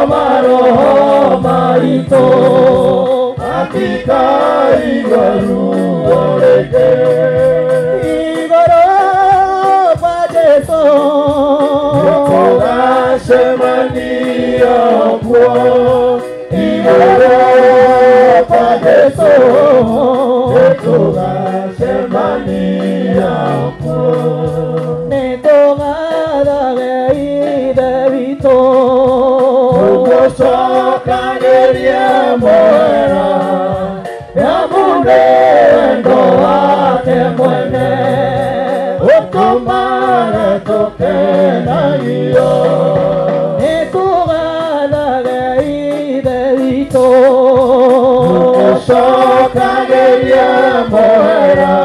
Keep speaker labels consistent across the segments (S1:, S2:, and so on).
S1: maroho maito katika iguru orege igoro padeso tugasemania kwa igoro padeso tugasemania kwa Sokageria moera ya munendo wake mwene ukomara tokena iyo nitugalaga idevito Sokageria moera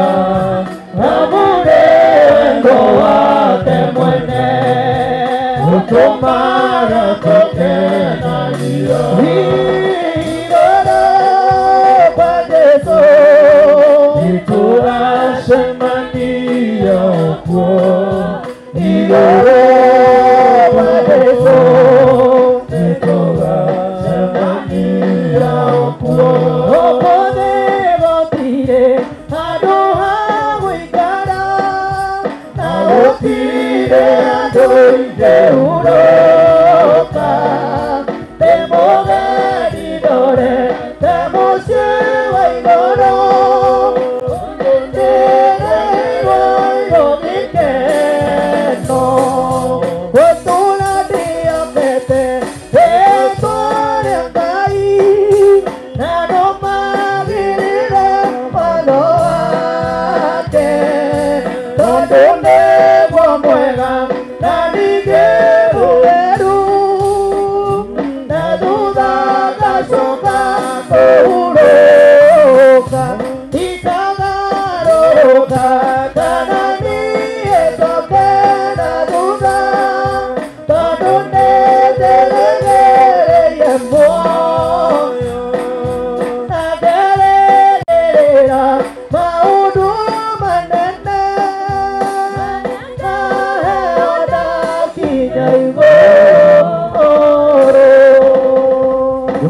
S1: ya munendo wake mwene ukomara tokena igoro padeso tugasemania kwa igoro padeso tugasemania kwa opodero tire adoha wikara na otire adoide uroka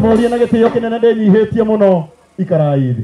S1: Moria na gĩtĩo kĩnene ndĩnyihĩtie mũno ikarai thĩ.